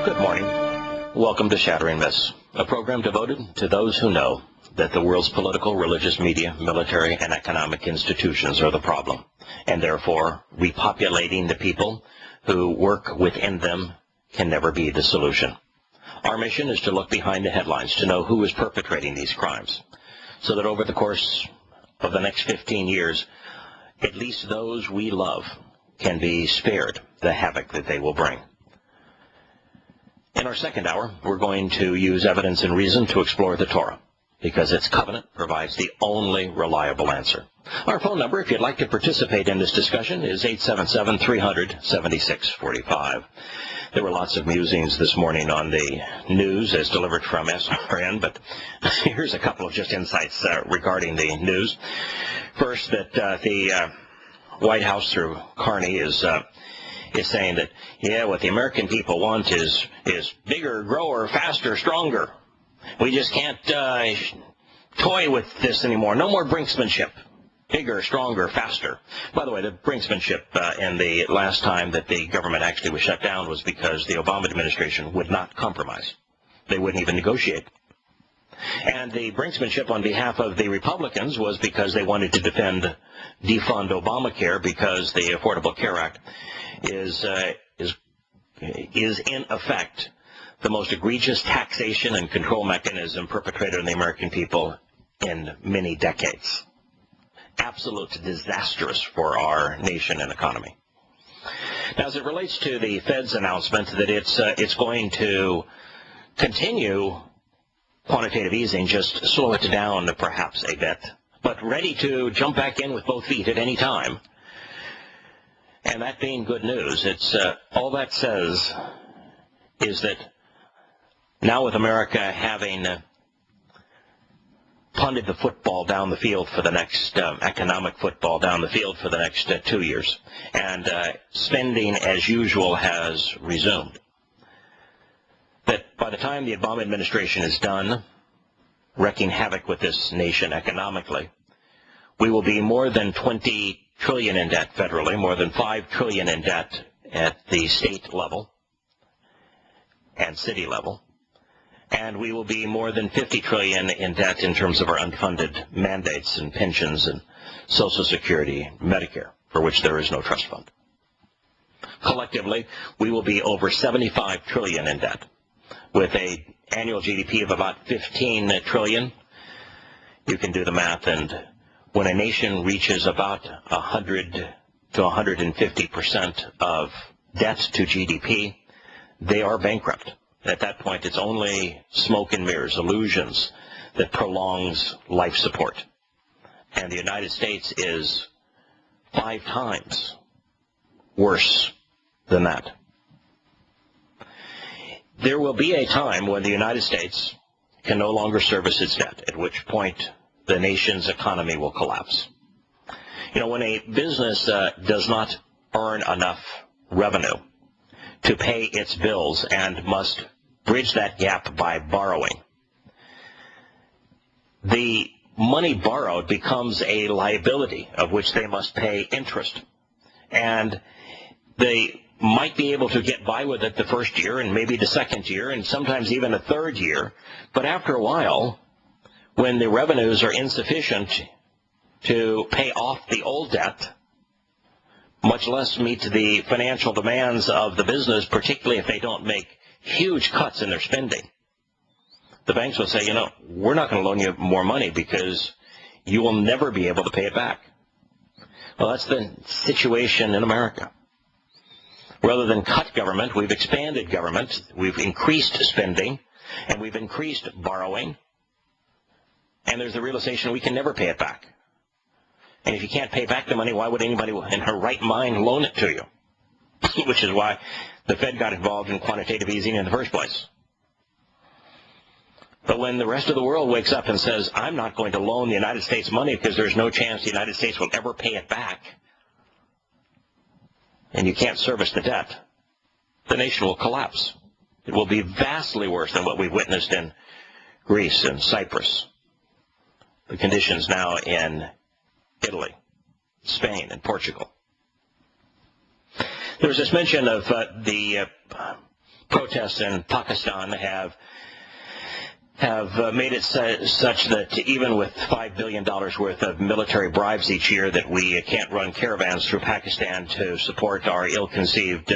Good morning. Welcome to Shattering Myths, a program devoted to those who know that the world's political, religious, media, military, and economic institutions are the problem, and therefore repopulating the people who work within them can never be the solution. Our mission is to look behind the headlines, to know who is perpetrating these crimes, so that over the course of the next 15 years, at least those we love can be spared the havoc that they will bring. In our second hour, we're going to use evidence and reason to explore the Torah, because its covenant provides the only reliable answer. Our phone number, if you'd like to participate in this discussion, is 877-300-7645. There were lots of musings this morning on the news as delivered from SRN, but here's a couple of just insights regarding the news. First, that the White House through Carney is saying that, what the American people want is bigger, grower, faster, stronger. We just can't toy with this anymore. No more brinksmanship. Bigger, stronger, faster. By the way, the brinksmanship in the last time that the government actually was shut down was because the Obama administration would not compromise. They wouldn't even negotiate. And the brinksmanship on behalf of the Republicans was because they wanted to defund Obamacare, because the Affordable Care Act is in effect the most egregious taxation and control mechanism perpetrated on the American people in many decades. Absolute disastrous for our nation and economy. Now, as it relates to the Fed's announcement that it's going to continue quantitative easing, just slow it down perhaps a bit, but ready to jump back in with both feet at any time. And that being good news, it's all that says is that now with America having punted the football down the field for the next economic football down the field for the next 2 years, and spending as usual has resumed, that by the time the Obama administration is done wreaking havoc with this nation economically, we will be more than 20 trillion in debt federally, more than 5 trillion in debt at the state level and city level, and we will be more than 50 trillion in debt in terms of our unfunded mandates and pensions and Social Security, Medicare, for which there is no trust fund. Collectively, we will be over 75 trillion in debt, with an annual GDP of about 15 trillion. You can do the math, and when a nation reaches about 100 to 150% of debt to GDP, they are bankrupt. At that point, it's only smoke and mirrors, illusions, that prolongs life support. And the United States is 5 times worse than that. There will be a time when the United States can no longer service its debt, at which point the nation's economy will collapse. When a business does not earn enough revenue to pay its bills and must bridge that gap by borrowing, the money borrowed becomes a liability of which they must pay interest. And they might be able to get by with it the first year and maybe the second year and sometimes even a third year, but after a while, when the revenues are insufficient to pay off the old debt, much less meet the financial demands of the business, particularly if they don't make huge cuts in their spending, the banks will say, we're not going to loan you more money because you will never be able to pay it back. Well, that's the situation in America. Rather than cut government, we've expanded government, we've increased spending, and we've increased borrowing. And there's the realization we can never pay it back. And if you can't pay back the money, why would anybody in her right mind loan it to you? Which is why the Fed got involved in quantitative easing in the first place. But when the rest of the world wakes up and says, I'm not going to loan the United States money because there's no chance the United States will ever pay it back, and you can't service the debt, the nation will collapse. It will be vastly worse than what we've witnessed in Greece and Cyprus, the conditions now in Italy, Spain, and Portugal. There was this mention of the protests in Pakistan have made it such that even with $5 billion worth of military bribes each year, that we can't run caravans through Pakistan to support our ill-conceived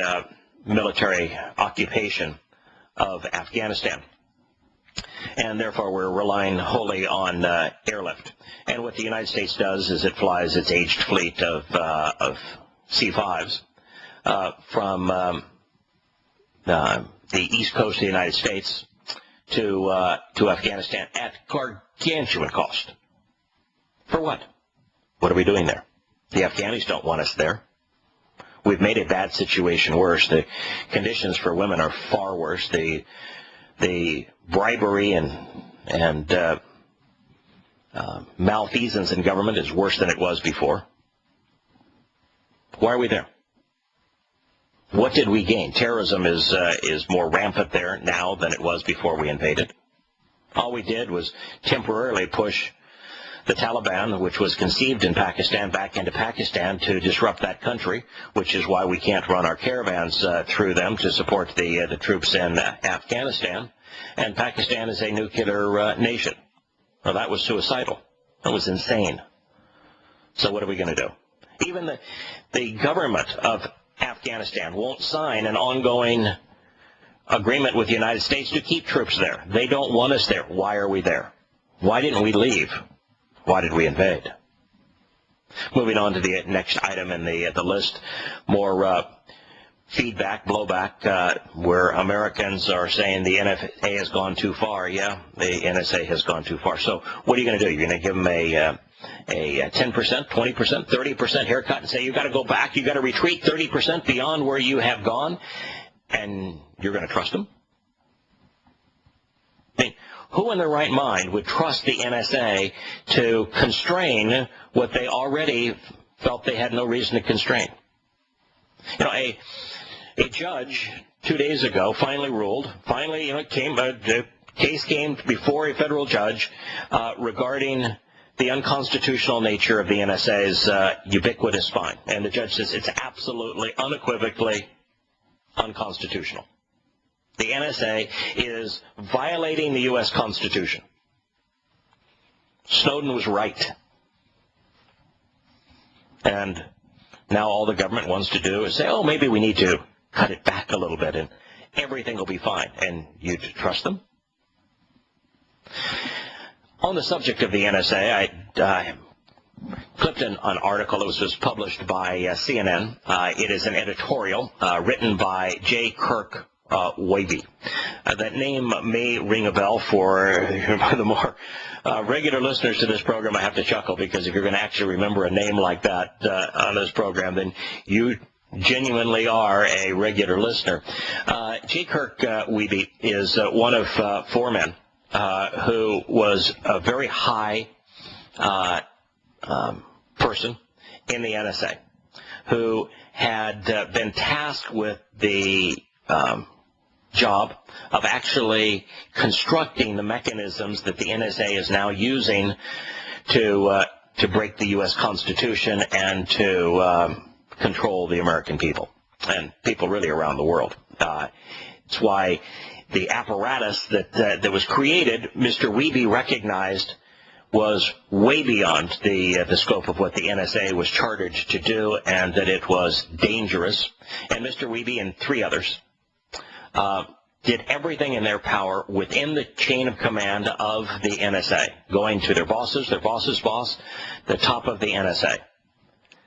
military occupation of Afghanistan. And therefore we're relying wholly on airlift. And what the United States does is it flies its aged fleet of C-5s from the east coast of the United States to Afghanistan at gargantuan cost. For what? What are we doing there? The Afghanis don't want us there. We've made a bad situation worse. The conditions for women are far worse. The bribery and malfeasance in government is worse than it was before. Why are we there? What did we gain? Terrorism is more rampant there now than it was before we invaded. All we did was temporarily push the Taliban, which was conceived in Pakistan, back into Pakistan to disrupt that country, which is why we can't run our caravans through them to support the troops in Afghanistan. And Pakistan is a nuclear nation. Well, that was suicidal. That was insane. So what are we going to do? Even the government of Afghanistan won't sign an ongoing agreement with the United States to keep troops there. They don't want us there. Why are we there? Why didn't we leave? Why did we invade? Moving on to the next item in the list, more feedback, blowback, where Americans are saying the NSA has gone too far. Yeah, the NSA has gone too far. So what are you going to do? You're going to give them a 10%, 20%, 30% haircut and say, you've got to go back, you've got to retreat 30% beyond where you have gone, and you're going to trust them? I mean, who in their right mind would trust the NSA to constrain what they already felt they had no reason to constrain? You know, a judge 2 days ago finally ruled, the case came before a federal judge regarding the unconstitutional nature of the NSA's ubiquitous spying. And the judge says it's absolutely, unequivocally unconstitutional. The NSA is violating the U.S. Constitution. Snowden was right. And now all the government wants to do is say, oh, maybe we need to cut it back a little bit and everything will be fine. And you trust them? On the subject of the NSA, I clipped an article that was published by CNN. It is an editorial written by J. Kirk Wybie. That name may ring a bell for the more regular listeners to this program. I have to chuckle because if you're going to actually remember a name like that on this program, then you genuinely are a regular listener. J. Kirk Wybie is one of four men who was a very high person in the NSA, who had been tasked with the job of actually constructing the mechanisms that the NSA is now using to break the U.S. Constitution and to control the American people and people really around the world. It's why the apparatus that was created, Mr. Wybie recognized, was way beyond the scope of what the NSA was chartered to do, and that it was dangerous. And Mr. Wybie and three others did everything in their power within the chain of command of the NSA, going to their boss's boss, the top of the NSA,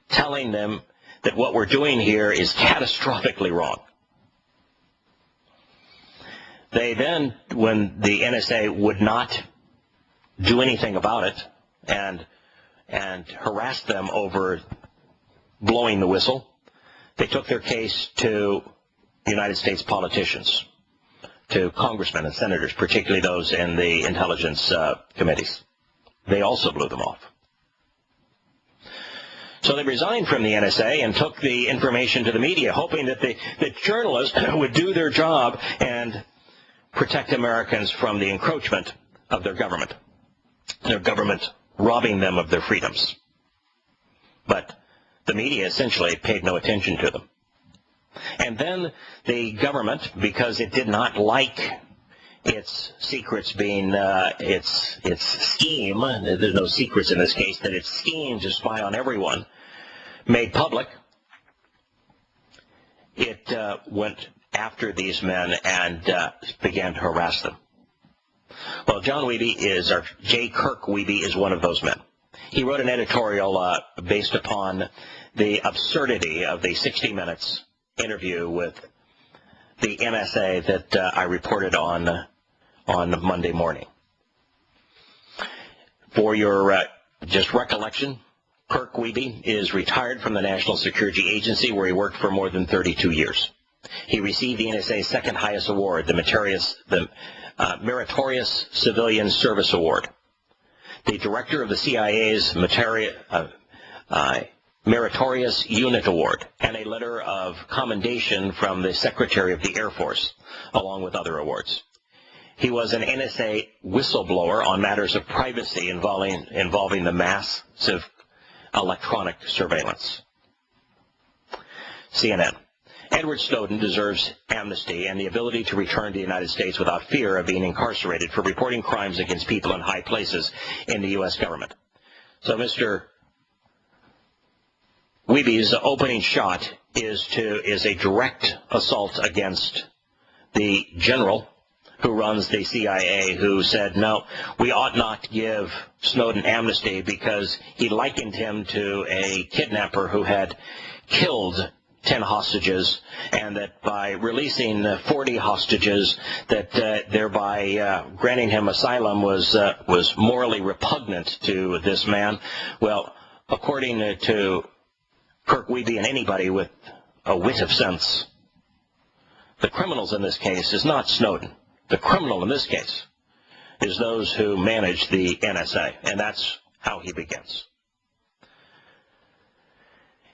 telling them that what we're doing here is catastrophically wrong. They then, when the NSA would not do anything about it and harassed them over blowing the whistle, they took their case to United States politicians, to congressmen and senators, particularly those in the intelligence committees. They also blew them off. So they resigned from the NSA and took the information to the media, hoping that the journalists would do their job and protect Americans from the encroachment of their government robbing them of their freedoms. But the media essentially paid no attention to them. And then the government, because it did not like its secrets being, its scheme, there's no secrets in this case, that its scheme to spy on everyone made public, it went after these men and began to harass them. Well, J. Kirk Wiebe is one of those men. He wrote an editorial based upon the absurdity of the 60 Minutes interview with the NSA that I reported on Monday morning. For your just recollection, Kirk Wiebe is retired from the National Security Agency, where he worked for more than 32 years. He received the NSA's second highest award, the Meritorious Civilian Service Award. The director of the CIA's Meritorious Unit Award, and a letter of commendation from the Secretary of the Air Force, along with other awards. He was an NSA whistleblower on matters of privacy involving the massive electronic surveillance. CNN. Edward Snowden deserves amnesty and the ability to return to the United States without fear of being incarcerated for reporting crimes against people in high places in the U.S. government. So Mr. Wiebe's opening shot is a direct assault against the general who runs the CIA, who said, no, we ought not give Snowden amnesty because he likened him to a kidnapper who had killed 10 hostages, and that by releasing 40 hostages, that thereby granting him asylum was morally repugnant to this man. Well, according to Kirk Wiebe and anybody with a whit of sense, the criminals in this case is not Snowden. The criminal in this case is those who manage the NSA, and that's how he begins.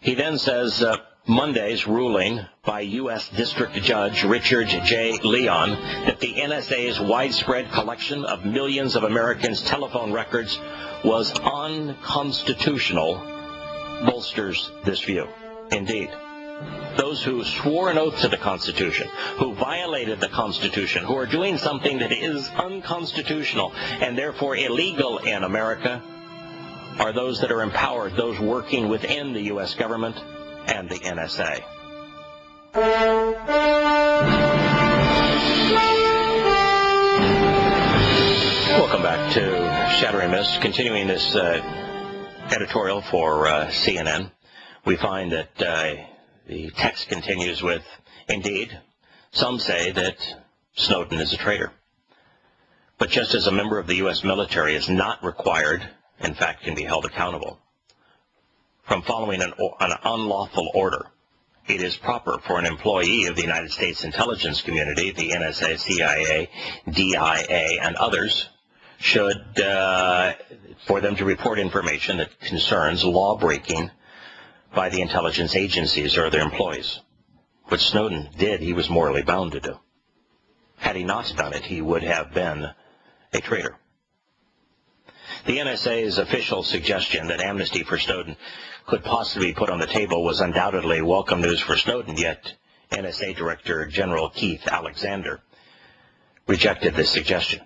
He then says, Monday's ruling by U.S. District Judge Richard J. Leon that the NSA's widespread collection of millions of Americans' telephone records was unconstitutional bolsters this view. Indeed. Those who swore an oath to the Constitution, who violated the Constitution, who are doing something that is unconstitutional and therefore illegal in America, are those that are empowered, those working within the U.S. government and the NSA. Welcome back to Shattering Myths. Continuing this editorial for CNN, we find that the text continues with, indeed, some say that Snowden is a traitor. But just as a member of the U.S. military is not required, in fact can be held accountable, from following an unlawful order, it is proper for an employee of the United States intelligence community, the NSA, CIA, DIA, and others, for them to report information that concerns law-breaking by the intelligence agencies or their employees. What Snowden did, he was morally bound to do. Had he not done it, he would have been a traitor. The NSA's official suggestion that amnesty for Snowden could possibly be put on the table was undoubtedly welcome news for Snowden, yet NSA Director General Keith Alexander rejected this suggestion.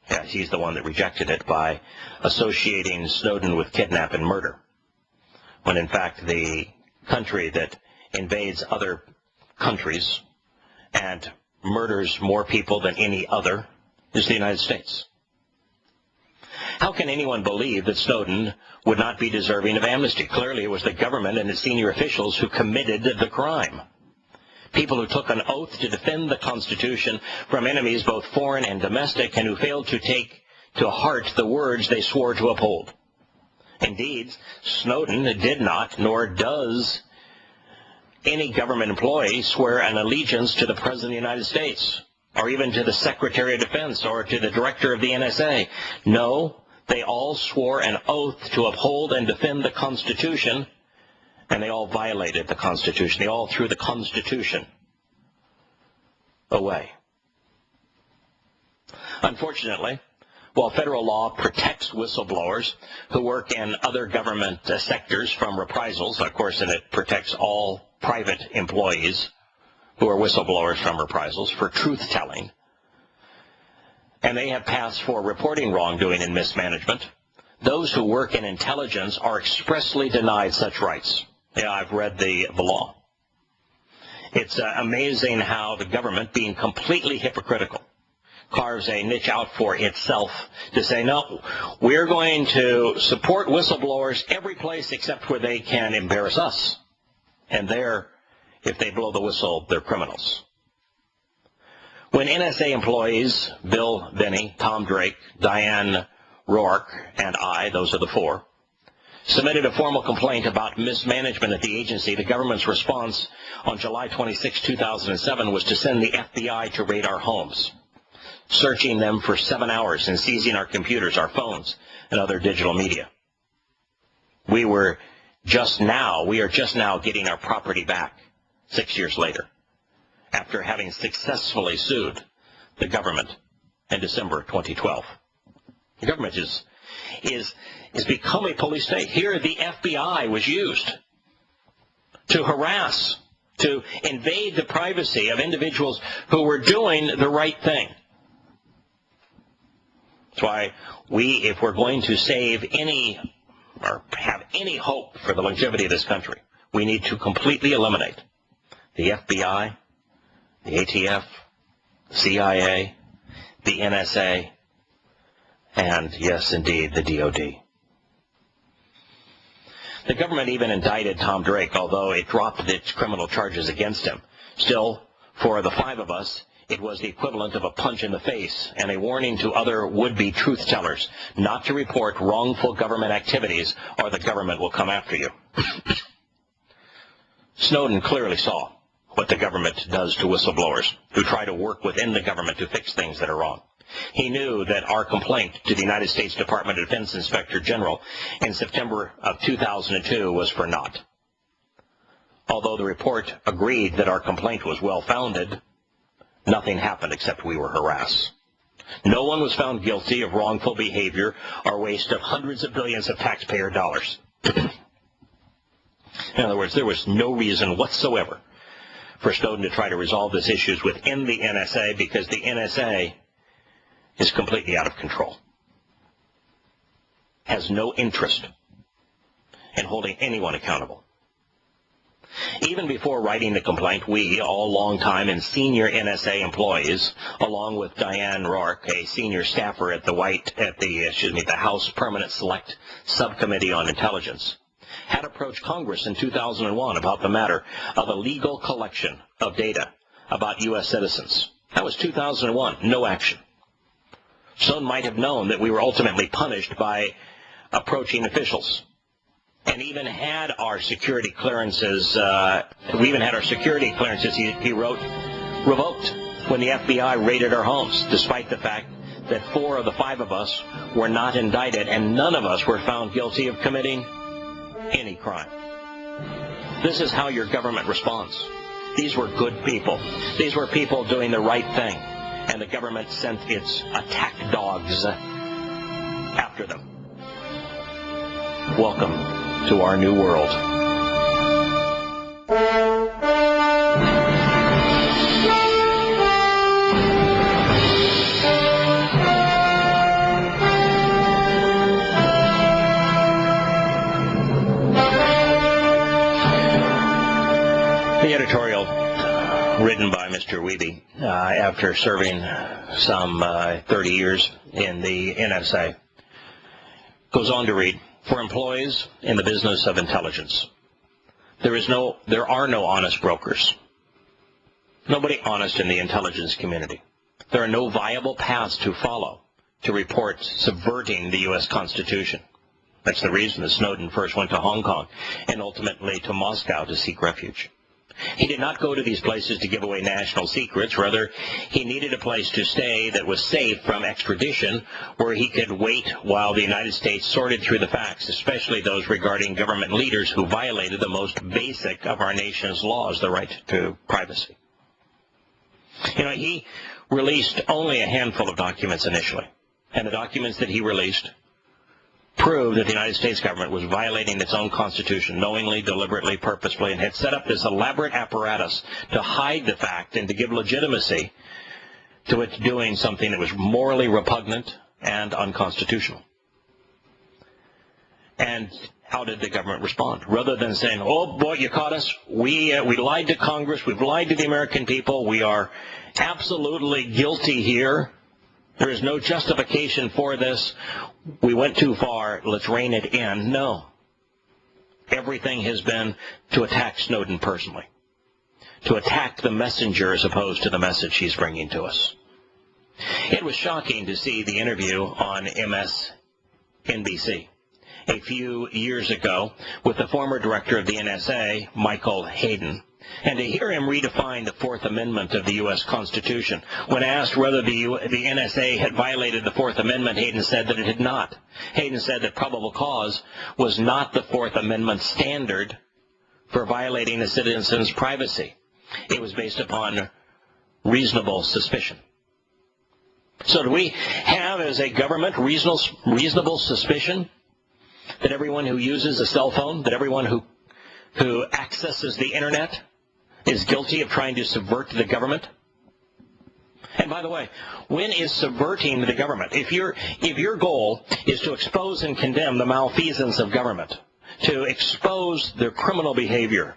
Yeah, he's the one that rejected it by associating Snowden with kidnap and murder, when in fact the country that invades other countries and murders more people than any other is the United States. How can anyone believe that Snowden would not be deserving of amnesty? Clearly it was the government and its senior officials who committed the crime. People who took an oath to defend the Constitution from enemies both foreign and domestic, and who failed to take to heart the words they swore to uphold. Indeed, Snowden did not, nor does any government employee, swear an allegiance to the President of the United States, or even to the Secretary of Defense, or to the Director of the NSA. No, they all swore an oath to uphold and defend the Constitution, and they all violated the Constitution. They all threw the Constitution away. Unfortunately, while federal law protects whistleblowers who work in other government sectors from reprisals, of course, and it protects all private employees who are whistleblowers from reprisals for truth-telling, and they have passed for reporting wrongdoing and mismanagement. Those who work in intelligence are expressly denied such rights. Yeah, I've read the law. It's amazing how the government, being completely hypocritical, carves a niche out for itself to say, no, we're going to support whistleblowers every place except where they can embarrass us. And there, if they blow the whistle, they're criminals. When NSA employees, Bill Binney, Tom Drake, Diane Rourke, and I, those are the four, submitted a formal complaint about mismanagement at the agency, the government's response on July 26, 2007 was to send the FBI to raid our homes, searching them for 7 hours and seizing our computers, our phones, and other digital media. We are just now getting our property back 6 years later, after having successfully sued the government in December 2012. The government is become a police state. Here the FBI was used to harass, to invade the privacy of individuals who were doing the right thing. That's why if we're going to save any, or have any hope for the longevity of this country, we need to completely eliminate the FBI, the ATF, the CIA, the NSA, and, yes, indeed, the DOD. The government even indicted Tom Drake, although it dropped its criminal charges against him. Still, for the 5 of us, it was the equivalent of a punch in the face and a warning to other would-be truth-tellers not to report wrongful government activities or the government will come after you. Snowden clearly saw what the government does to whistleblowers who try to work within the government to fix things that are wrong. He knew that our complaint to the United States Department of Defense Inspector General in September of 2002 was for naught. Although the report agreed that our complaint was well-founded, nothing happened except we were harassed. No one was found guilty of wrongful behavior or waste of hundreds of billions of taxpayer dollars. In other words, there was no reason whatsoever for Snowden to try to resolve these issues within the NSA because the NSA is completely out of control, has no interest in holding anyone accountable. Even before writing the complaint, we, all long-time and senior NSA employees, along with Diane Rourke, a senior staffer at the House Permanent Select Subcommittee on Intelligence, had approached Congress in 2001 about the matter of illegal collection of data about U.S. citizens. That was 2001, no action. Snowden might have known that we were ultimately punished by approaching officials, and even had our security clearances. He wrote, revoked when the FBI raided our homes, despite the fact that 4 of the 5 of us were not indicted, and none of us were found guilty of committing any crime. This is how your government responds. These were good people. These were people doing the right thing. And the government sent its attack dogs after them. Welcome to our new world. The editorial written by Mr. Wiebe after serving some 30 years in the NSA goes on to read, for employees in the business of intelligence, there are no honest brokers. Nobody honest in the intelligence community. There are no viable paths to follow to report subverting the U.S. Constitution. That's the reason that Snowden first went to Hong Kong and ultimately to Moscow to seek refuge. He did not go to these places to give away national secrets. Rather, he needed a place to stay that was safe from extradition, where he could wait while the United States sorted through the facts, especially those regarding government leaders who violated the most basic of our nation's laws, the right to privacy. He released only a handful of documents initially, and the documents that he released proved that the United States government was violating its own Constitution knowingly, deliberately, purposefully, and had set up this elaborate apparatus to hide the fact and to give legitimacy to it doing something that was morally repugnant and unconstitutional. And how did the government respond? Rather than saying, oh boy, you caught us, we lied to Congress, we've lied to the American people, we are absolutely guilty here, there is no justification for this, we went too far, let's rein it in. No. Everything has been to attack Snowden personally, to attack the messenger as opposed to the message he's bringing to us. It was shocking to see the interview on MSNBC a few years ago with the former director of the NSA, Michael Hayden, and to hear him redefine the Fourth Amendment of the U.S. Constitution. When asked whether the NSA had violated the Fourth Amendment, Hayden said that it had not. Hayden said that probable cause was not the Fourth Amendment standard for violating a citizen's privacy. It was based upon reasonable suspicion. So do we have, as a government, reasonable suspicion that everyone who uses a cell phone, that everyone who accesses the internet is guilty of trying to subvert the government? And by the way, when is subverting the government? If your goal is to expose and condemn the malfeasance of government, to expose their criminal behavior,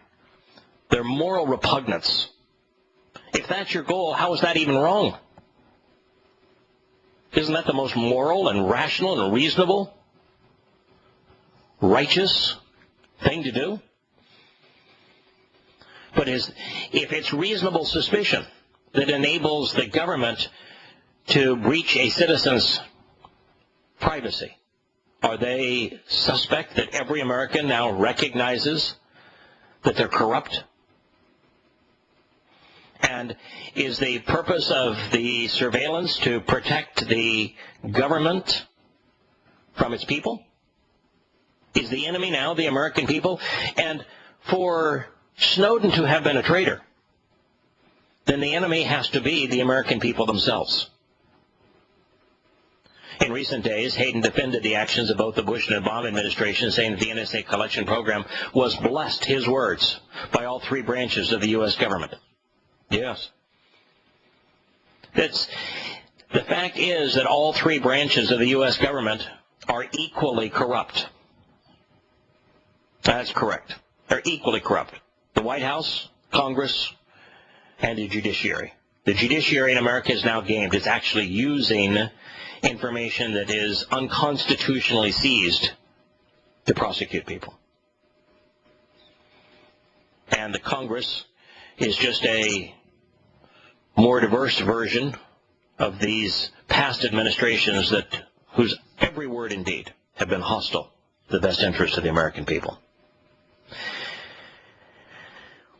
their moral repugnance, if that's your goal, how is that even wrong? Isn't that the most moral and rational and reasonable, righteous thing to do? But if it's reasonable suspicion that enables the government to breach a citizen's privacy, are they suspect that every American now recognizes that they're corrupt? And is the purpose of the surveillance to protect the government from its people? Is the enemy now the American people? And for Snowden to have been a traitor, then the enemy has to be the American people themselves. In recent days, Hayden defended the actions of both the Bush and Obama administration, saying that the NSA collection program was blessed, his words, by all three branches of the U.S. government. Yes. The fact is that all three branches of the U.S. government are equally corrupt. That's correct. They're equally corrupt. The White House, Congress, and the judiciary. The judiciary in America is now gamed. It's actually using information that is unconstitutionally seized to prosecute people. And the Congress is just a more diverse version of these past administrations whose every word and deed have been hostile to the best interests of the American people.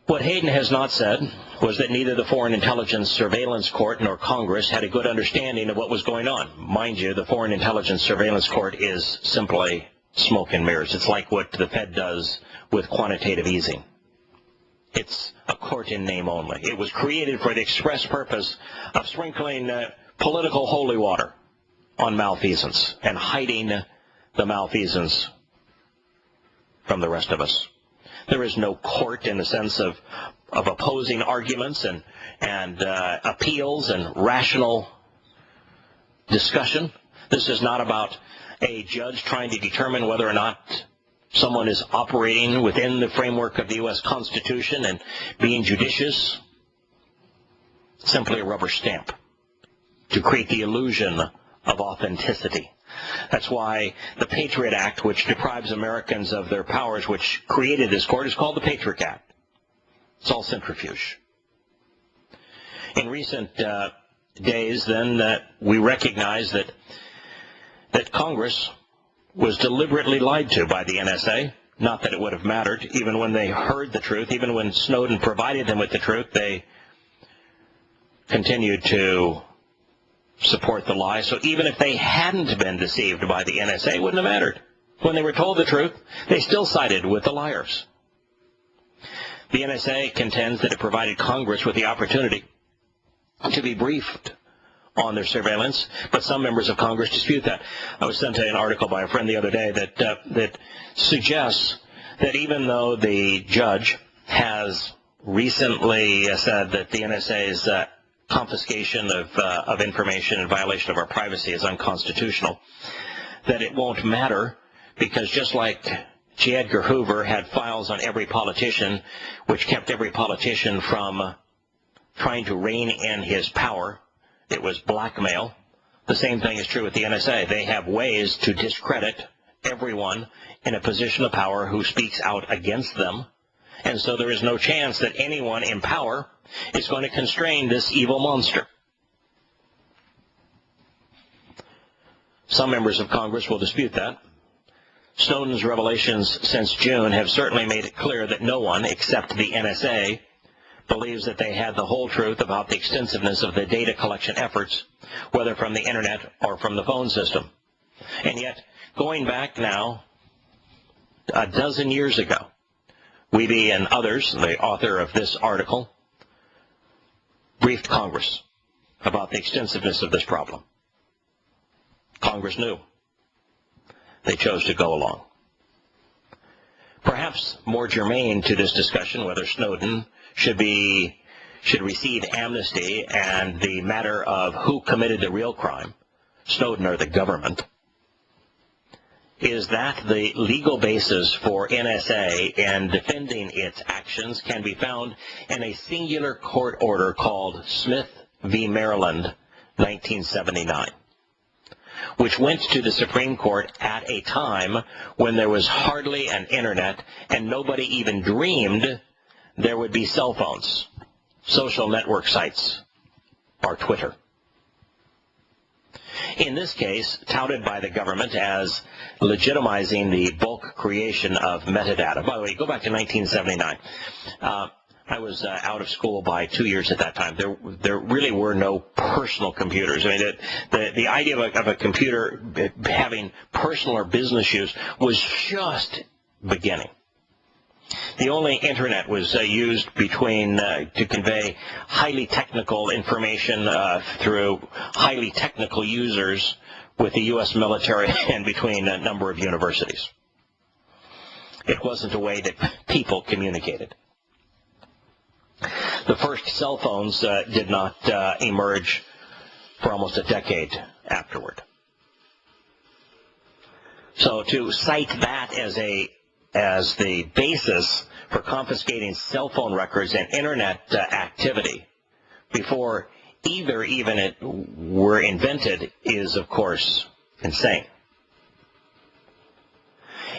What Hayden has not said was that neither the Foreign Intelligence Surveillance Court nor Congress had a good understanding of what was going on. Mind you, the Foreign Intelligence Surveillance Court is simply smoke and mirrors. It's like what the Fed does with quantitative easing. It's a court in name only. It was created for the express purpose of sprinkling political holy water on malfeasance and hiding the malfeasance from the rest of us. There is no court in the sense of opposing arguments and appeals and rational discussion. This is not about a judge trying to determine whether or not someone is operating within the framework of the U.S. Constitution and being judicious. Simply a rubber stamp to create the illusion of authenticity. That's why the Patriot Act, which deprives Americans of their powers, which created this court, is called the Patriot Act. It's all centrifuge. In recent days, then, we recognize that Congress was deliberately lied to by the NSA. Not that it would have mattered. Even when they heard the truth, even when Snowden provided them with the truth, they continued to support the lie. So even if they hadn't been deceived by the NSA, it wouldn't have mattered. When they were told the truth, they still sided with the liars. The NSA contends that it provided Congress with the opportunity to be briefed on their surveillance, but some members of Congress dispute that. I was sent an article by a friend the other day that suggests that even though the judge has recently said that the NSA's confiscation of information in violation of our privacy is unconstitutional, that it won't matter, because just like J. Edgar Hoover had files on every politician, which kept every politician from trying to rein in his power, it was blackmail. The same thing is true with the NSA. They have ways to discredit everyone in a position of power who speaks out against them. And so there is no chance that anyone in power is going to constrain this evil monster. Some members of Congress will dispute that. Snowden's revelations since June have certainly made it clear that no one, except the NSA, believes that they had the whole truth about the extensiveness of the data collection efforts, whether from the internet or from the phone system. And yet, going back now a dozen years ago, Wiebe and others, the author of this article, briefed Congress about the extensiveness of this problem. Congress knew. They chose to go along. Perhaps more germane to this discussion, whether Snowden should receive amnesty and the matter of who committed the real crime, Snowden or the government, is that the legal basis for NSA in defending its actions can be found in a singular court order called Smith v. Maryland, 1979, which went to the Supreme Court at a time when there was hardly an internet and nobody even dreamed there would be cell phones, social network sites, or Twitter. In this case, touted by the government as legitimizing the bulk creation of metadata. By the way, go back to 1979. I was out of school by 2 years at that time. There really were no personal computers. I mean, the idea of a computer having personal or business use was just beginning. The only internet was used to convey highly technical information through highly technical users with the U.S. military and between a number of universities. It wasn't a way that people communicated. The first cell phones did not emerge for almost a decade afterward. So to cite that as the basis for confiscating cell phone records and internet activity before either even it were invented is, of course, insane.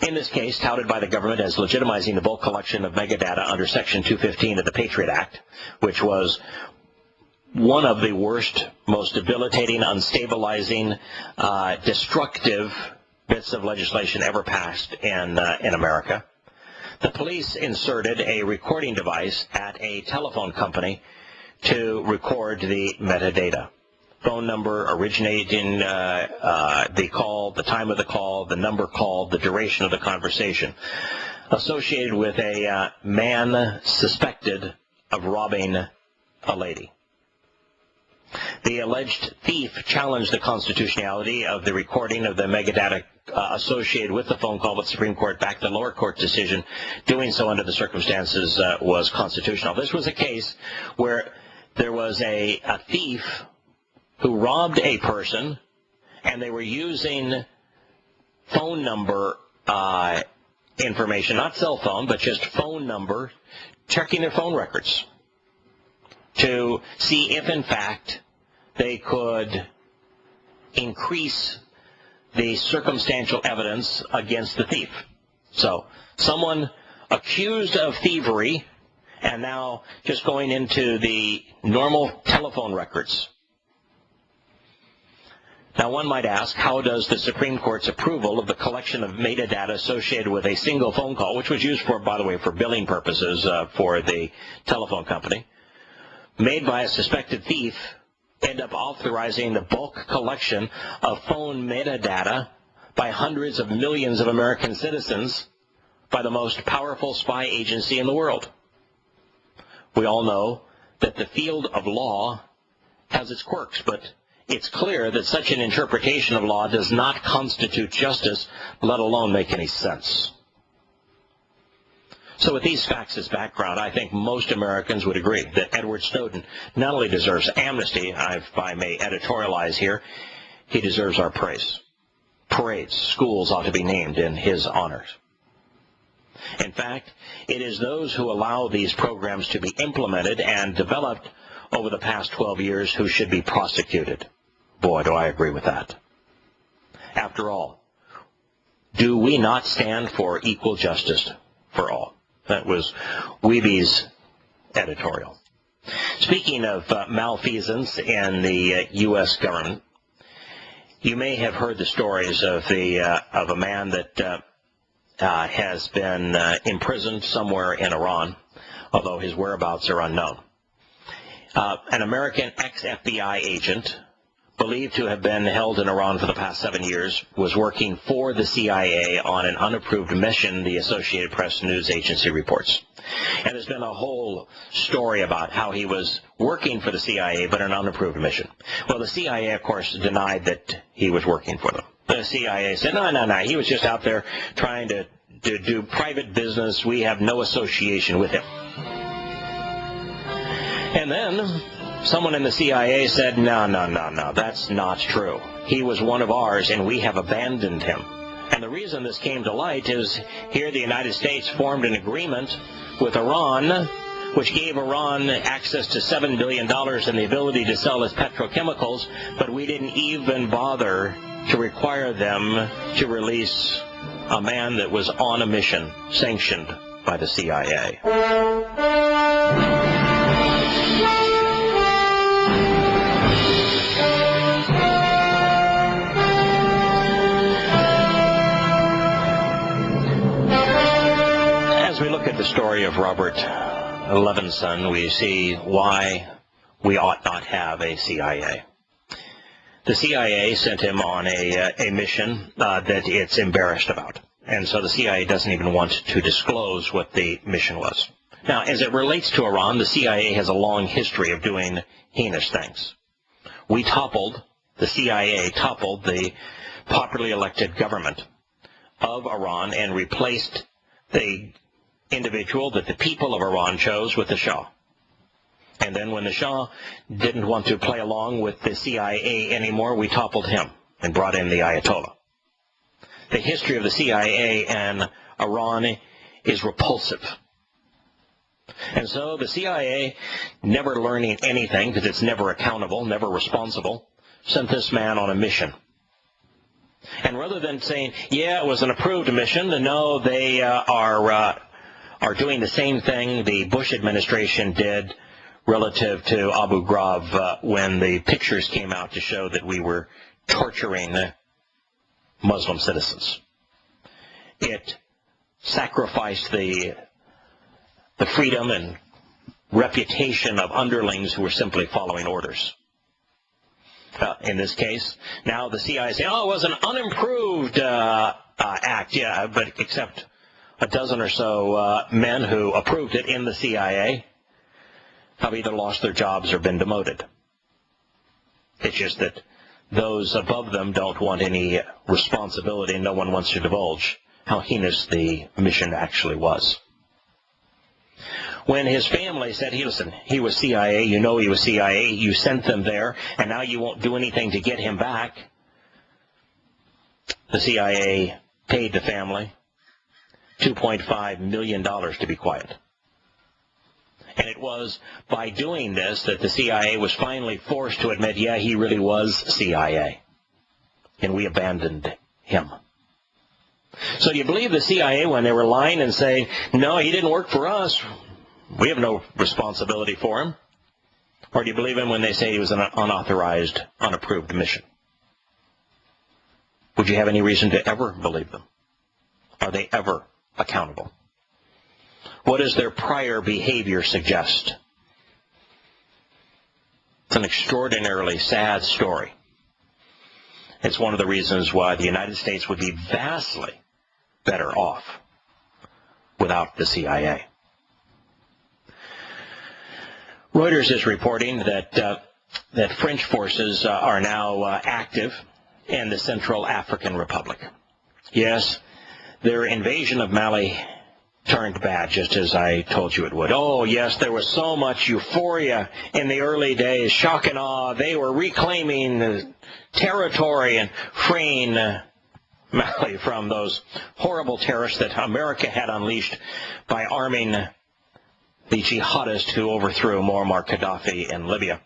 In this case, touted by the government as legitimizing the bulk collection of megadata under Section 215 of the Patriot Act, which was one of the worst, most debilitating, unstabilizing, destructive bits of legislation ever passed in America, the police inserted a recording device at a telephone company to record the metadata. Phone number, originating the call, the time of the call, the number called, the duration of the conversation, associated with a man suspected of robbing a lady. The alleged thief challenged the constitutionality of the recording of the megadata associated with the phone call, but the Supreme Court backed the lower court decision. Doing so under the circumstances was constitutional. This was a case where there was a thief who robbed a person, and they were using phone number information, not cell phone, but just phone number, checking their phone records to see if, in fact, they could increase the circumstantial evidence against the thief. So someone accused of thievery and now just going into the normal telephone records. Now, one might ask, how does the Supreme Court's approval of the collection of metadata associated with a single phone call, which was used for, by the way, for billing purposes for the telephone company, made by a suspected thief, end up authorizing the bulk collection of phone metadata by hundreds of millions of American citizens by the most powerful spy agency in the world? We all know that the field of law has its quirks, but it's clear that such an interpretation of law does not constitute justice, let alone make any sense. So with these facts as background, I think most Americans would agree that Edward Snowden not only deserves amnesty, if I may editorialize here, he deserves our praise. Parades, schools ought to be named in his honor. In fact, it is those who allow these programs to be implemented and developed over the past 12 years who should be prosecuted. Boy, do I agree with that. After all, do we not stand for equal justice for all? That was Weeby's editorial. Speaking of malfeasance in the U.S. government, you may have heard the stories of a man that has been imprisoned somewhere in Iran, although his whereabouts are unknown. An American ex-FBI agent, believed to have been held in Iran for the past 7 years, was working for the CIA on an unapproved mission, the Associated Press news agency reports. And there's been a whole story about how he was working for the CIA, but an unapproved mission. Well, the CIA, of course, denied that he was working for them. The CIA said, no, he was just out there trying to do private business. We have no association with him. And then someone in the CIA said, no, that's not true. He was one of ours, and we have abandoned him. And the reason this came to light is here the United States formed an agreement with Iran, which gave Iran access to $7 billion and the ability to sell its petrochemicals, but we didn't even bother to require them to release a man that was on a mission sanctioned by the CIA. As we look at the story of Robert Levinson, we see why we ought not have a CIA. The CIA sent him on a mission that it's embarrassed about. And so the CIA doesn't even want to disclose what the mission was. Now, as it relates to Iran, the CIA has a long history of doing heinous things. The CIA toppled the popularly elected government of Iran and replaced the individual that the people of Iran chose with the Shah. And then when the Shah didn't want to play along with the CIA anymore, we toppled him and brought in the Ayatollah. The history of the CIA and Iran is repulsive. And so the CIA, never learning anything because it's never accountable, never responsible, sent this man on a mission. And rather than saying, yeah, it was an approved mission, no, they are doing the same thing the Bush administration did relative to Abu Ghraib when the pictures came out to show that we were torturing Muslim citizens. It sacrificed the freedom and reputation of underlings who were simply following orders. In this case, now the CIA say, oh, it was an unimproved act. Yeah, but except a dozen or so men who approved it in the CIA have either lost their jobs or been demoted. It's just that those above them don't want any responsibility, and no one wants to divulge how heinous the mission actually was. When his family said, he was CIA, you know he was CIA, you sent them there, and now you won't do anything to get him back, the CIA paid the family $2.5 million to be quiet. And it was by doing this that the CIA was finally forced to admit, yeah, he really was CIA. And we abandoned him. So do you believe the CIA when they were lying and saying, no, he didn't work for us, we have no responsibility for him? Or do you believe him when they say he was an unauthorized, unapproved mission? Would you have any reason to ever believe them? Are they ever accountable? What does their prior behavior suggest? It's an extraordinarily sad story. It's one of the reasons why the United States would be vastly better off without the CIA. Reuters is reporting that that French forces are now active in the Central African Republic. Yes, their invasion of Mali turned bad, just as I told you it would. Oh, yes, there was so much euphoria in the early days, shock and awe. They were reclaiming territory and freeing Mali from those horrible terrorists that America had unleashed by arming the jihadists who overthrew Muammar Gaddafi in Libya.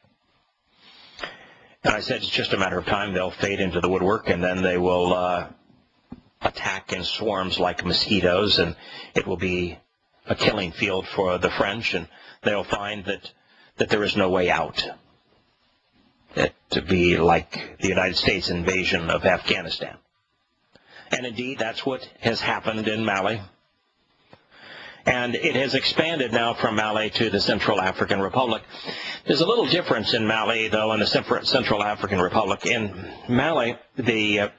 And I said it's just a matter of time. They'll fade into the woodwork, and then they will attack in swarms like mosquitoes, and it will be a killing field for the French, and they'll find that there is no way out. It to be like the United States invasion of Afghanistan. And indeed, that's what has happened in Mali. And it has expanded now from Mali to the Central African Republic. There's a little difference in Mali, though, in the Central African Republic. In Mali, the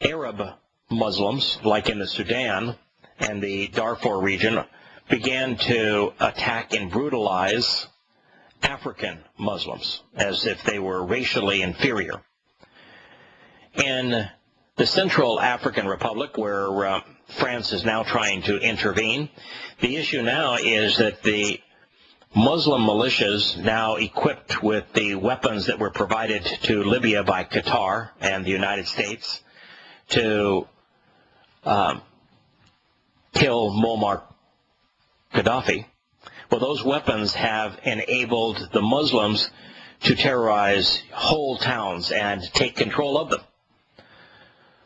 Arab Muslims, like in the Sudan and the Darfur region, began to attack and brutalize African Muslims as if they were racially inferior. In the Central African Republic, where France is now trying to intervene, the issue now is that the Muslim militias, now equipped with the weapons that were provided to Libya by Qatar and the United States to kill Muammar Gaddafi, well, those weapons have enabled the Muslims to terrorize whole towns and take control of them.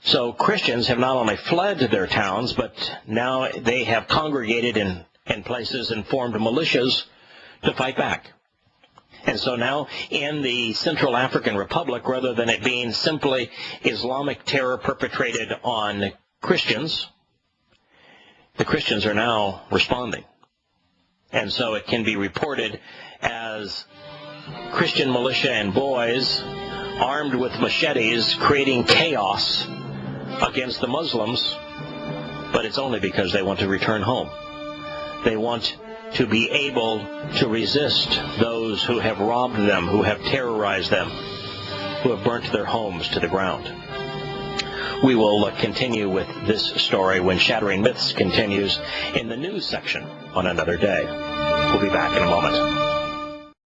So Christians have not only fled their towns, but now they have congregated in places and formed militias to fight back. And so now in the Central African Republic, rather than it being simply Islamic terror perpetrated on Christians, the Christians are now responding. And so it can be reported as Christian militia and boys armed with machetes creating chaos against the Muslims, but it's only because they want to return home. They want to be able to resist those who have robbed them, who have terrorized them, who have burnt their homes to the ground. We will continue with this story when Shattering Myths continues in the news section on another day. We'll be back in a moment.